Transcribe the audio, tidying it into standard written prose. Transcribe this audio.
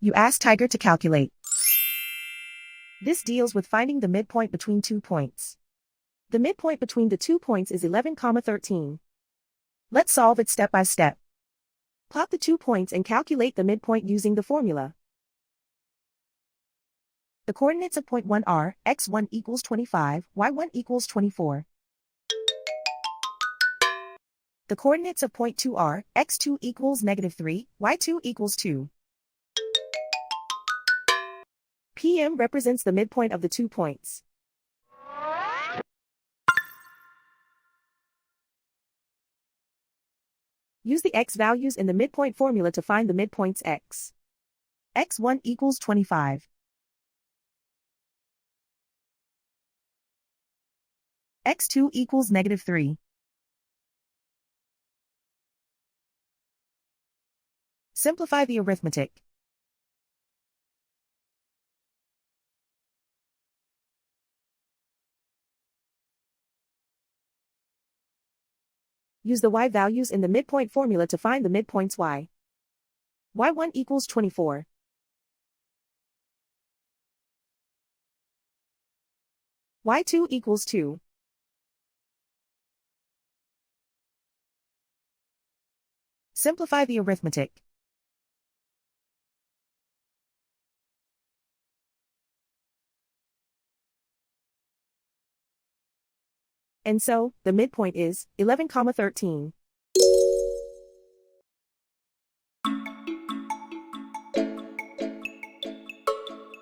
You ask Tiger to calculate. This deals with finding the midpoint between 2 points. The midpoint between the 2 points is 11, 13. Let's solve it step by step. Plot the 2 points and calculate the midpoint using the formula. The coordinates of point 1 are x1 equals 25, y1 equals 24. The coordinates of point 2 are x2 equals -3, y2 equals 2. PM represents the midpoint of the 2 points. Use the x values in the midpoint formula to find the midpoints x. x1 equals 25. x2 equals -3. Simplify the arithmetic. Use the y values in the midpoint formula to find the midpoints y. y1 equals 24. y2 equals 2. Simplify the arithmetic. And so, the midpoint is 11, 13.